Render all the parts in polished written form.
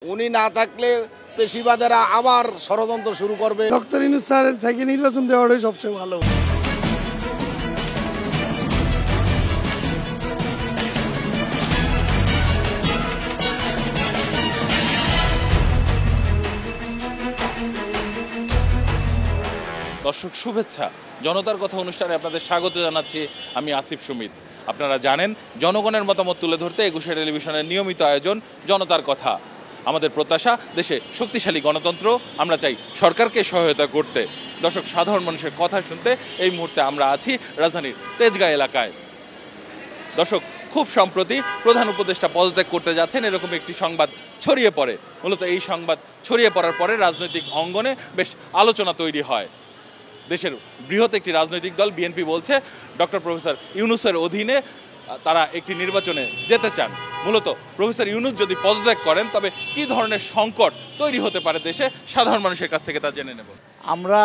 উনি না থাকলে পেশিবাদেরা আবার ষড়যন্ত্র শুরু করবে। ডক্টর ইউনূস স্যারের থেকে নির্বাচন দেওয়াটাই সবচেয়ে ভালো। দর্শক শুভেচ্ছা, জনতার কথা অনুষ্ঠানে আপনাদের স্বাগত জানাচ্ছি। আমি আসিফ সুমিত। আপনারা জানেন, জনগণের মতামত তুলে ধরতে একুশে টেলিভিশনের নিয়মিত আয়োজন জনতার কথা। আমাদের প্রত্যাশা দেশে শক্তিশালী গণতন্ত্র, আমরা চাই সরকারকে সহায়তা করতে। দর্শক, সাধারণ মানুষের কথা শুনতে এই মুহূর্তে আমরা আছি রাজধানীর তেজগাঁ এলাকায়। দর্শক, খুব সম্প্রতি প্রধান উপদেষ্টা পদত্যাগ করতে যাচ্ছেন, এরকম একটি সংবাদ ছড়িয়ে পড়ে। মূলত এই সংবাদ ছড়িয়ে পড়ার পরে রাজনৈতিক অঙ্গনে বেশ আলোচনা তৈরি হয়। দেশের বৃহৎ একটি রাজনৈতিক দল বিএনপি বলছে ডক্টর প্রফেসর ইউনূসের অধীনে তারা একটি নির্বাচনে যেতে চান। মূলত প্রফেসর ইউনূস যদি পদত্যাগ করেন তবে কি ধরনের সংকট তৈরি হতে পারে দেশে, সাধারণ মানুষের কাছ থেকে তা জেনে নেব। আমরা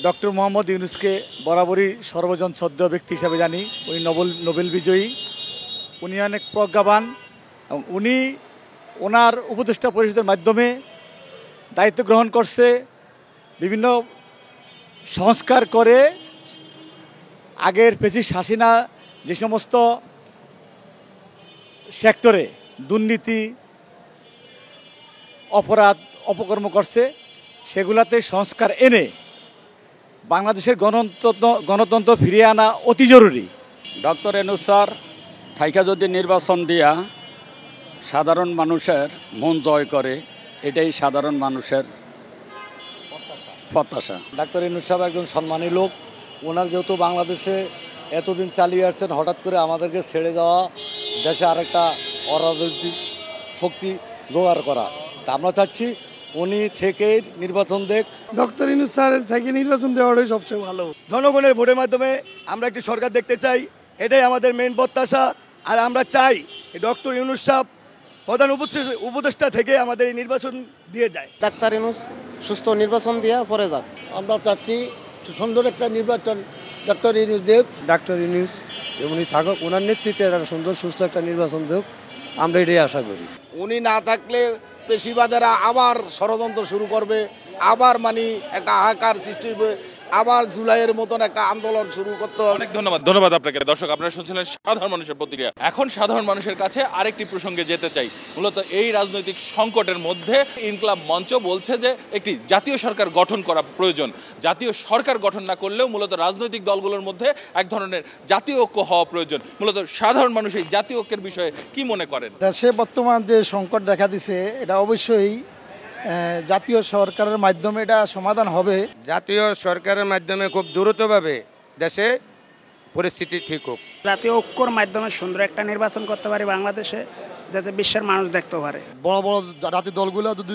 ডক্টর মোহাম্মদ ইউনূসকে বরাবরই সর্বজন শ্রদ্ধেয় ব্যক্তি হিসাবে জানি। উনি নোবেল বিজয়ী, উনি অনেক প্রজ্ঞাবান এবং উনি ওনার উপদেষ্টা পরিষদের মাধ্যমে দায়িত্ব গ্রহণ করছে, বিভিন্ন সংস্কার করে আগের ফ্যাসিস্ট হাসিনা যে সমস্ত সেক্টরে দুর্নীতি, অপরাধ, অপকর্ম করছে সেগুলাতে সংস্কার এনে বাংলাদেশের গণতন্ত্র ফিরিয়ে আনা অতি জরুরি। ডক্টর ইউনূস স্যার থাইকা যদি নির্বাচন দিয়া সাধারণ মানুষের মন জয় করে, এটাই সাধারণ মানুষের প্রত্যাশা। ডাক্তার ইউনূস সাহেব একজন সম্মানী লোক। ওনার যেহেতু বাংলাদেশে এতদিন চালিয়ে আসছেন, হঠাৎ করে আমাদেরকে ছেড়ে দেওয়া, দেশে আরেকটা অরাজনৈতিক শক্তি জোগাড় করা। তা আমরা চাচ্ছি উনি থেকে নির্বাচন দেখ। ডক্টর ইউনূস স্যারের থেকে নির্বাচন দেওয়াটাই সবচেয়ে ভালো। জনগণের ভোটের মাধ্যমে আমরা একটি সরকার দেখতে চাই, এটাই আমাদের মেইন প্রত্যাশা। আর আমরা চাই ডক্টর ইউনূস সাহেব প্রধান উপদেষ্টা থেকে আমাদের এই নির্বাচন দিয়ে যায়। ডাক্তার ইউনূস সুস্থ নির্বাচন দিয়ে পরে যাক। আমরা চাচ্ছি সুন্দর একটা নির্বাচন ডক্টর ইউনূস দেব। ডাক্তার ইউনূস উনি থাকুক, ওনার নেতৃত্বে একটা সুন্দর সুস্থ একটা নির্বাচন দেখ, আমরা এটাই আশা করি। উনি না থাকলে পেশিবাদেরা আবার ষড়যন্ত্র শুরু করবে, আবার একটা হাহাকার সৃষ্টি হবে, আবার জুলাইয়ের মতন একটা আন্দোলন শুরু করতে হবে। অনেক ধন্যবাদ আপনাকে। দর্শক, আপনারা শুনছিলেন সাধারণ মানুষের প্রতিক্রিয়া। এখন সাধারণ মানুষের কাছে আরেকটি প্রসঙ্গে যেতে চাই। মূলত এই রাজনৈতিক সংকটের মধ্যে ইনকলাব মঞ্চ বলছে যে একটি জাতীয় সরকার গঠন করা প্রয়োজন। জাতীয় সরকার গঠন না করলেও মূলত রাজনৈতিক দলগুলোর মধ্যে এক ধরনের জাতীয় ঐক্য হওয়া প্রয়োজন। মূলত সাধারণ মানুষ এই জাতীয় ঐক্যের বিষয়ে কি মনে করেন? দেশে বর্তমান যে সংকট দেখা দিছে, এটা অবশ্যই জাতীয় সরকারের মাধ্যমে এটা সমাধান হবে। জাতীয় সরকারের মাধ্যমে খুব দ্রুতভাবে দেশে পরিস্থিতি ঠিক হোক। জাতীয় ঐক্যর মাধ্যমে সুন্দর একটা নির্বাচন করতে পারে বাংলাদেশে, যাতে বিশ্বের মানুষ দেখতে পারে। বড় বড় জাতীয় দলগুলো যদি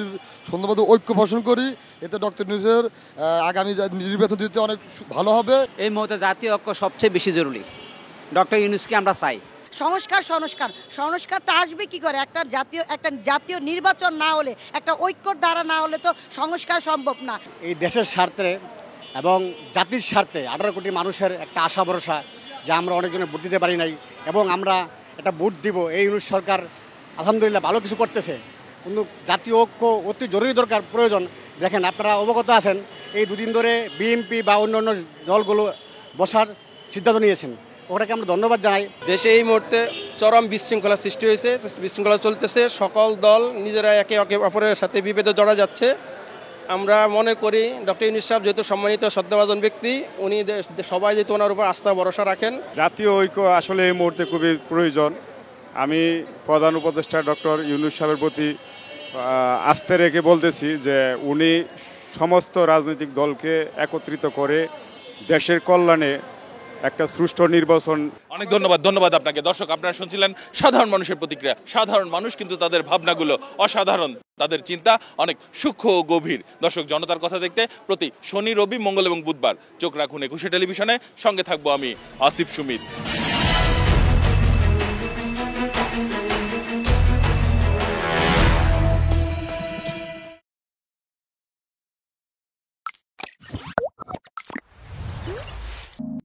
সুন্দরভাবে ঐক্য পোষণ করি, এতে ডক্টর ইউনূসের আগামী নির্বাচন দিতে অনেক ভালো হবে। এই মুহূর্তে জাতীয় ঐক্য সবচেয়ে বেশি জরুরি। ডক্টর ইউনূসকে আমরা চাই। সংস্কারটা আসবে কি করে? একটা জাতীয় নির্বাচন না হলে, একটা ঐক্যর দ্বারা না হলে তো সংস্কার সম্ভব না। এই দেশের স্বার্থে এবং জাতির স্বার্থে 18 কোটি মানুষের একটা আশা ভরসা যে আমরা অনেকজনের ভোট দিতে পারি নাই এবং আমরা একটা ভোট দিব। এই ইউনূস সরকার আলহামদুলিল্লাহ ভালো কিছু করতেছে, কিন্তু জাতীয় ঐক্য অতি জরুরি দরকার, প্রয়োজন। দেখেন, আপনারা অবগত আছেন, এই দুদিন ধরে বিএনপি বা অন্য দলগুলো বসার সিদ্ধান্ত নিয়েছেন, ওটাকে আমরা ধন্যবাদ জানাই। দেশে এই মুহূর্তে চরম বিশৃঙ্খলা সৃষ্টি হয়েছে, বিশৃঙ্খলা চলতেছে। সকল দল নিজেরা একে অপরের সাথে বিভেদে জড়া যাচ্ছে। আমরা মনে করি ডক্টর ইউনূস সাহেব যেহেতু সম্মানিত শ্রদ্ধাভাজন ব্যক্তি, উনি সবাই যেহেতু ওনার উপর আস্থা ভরসা রাখেন। জাতীয় ঐক্য আসলে এই মুহূর্তে খুবই প্রয়োজন। আমি প্রধান উপদেষ্টা ডক্টর ইউনূস সাহেবের প্রতি আস্থা রেখে বলতেছি যে উনি সমস্ত রাজনৈতিক দলকে একত্রিত করে দেশের কল্যাণে একটা সুষ্ঠু নির্বাচন। অনেক ধন্যবাদ আপনাকে। দর্শক, আপনারা শুনছিলেন সাধারণ মানুষের প্রতিক্রিয়া। সাধারণ মানুষ কিন্তু তাদের ভাবনাগুলো অসাধারণ, তাদের চিন্তা অনেক সূক্ষ্ম ও গভীর। দর্শক, জনতার কথা দেখতে প্রতি শনি, রবি, মঙ্গল এবং বুধবার চোখ রাখুন একুশে টেলিভিশনে। সঙ্গে থাকবো আমি আসিফ সুমিত।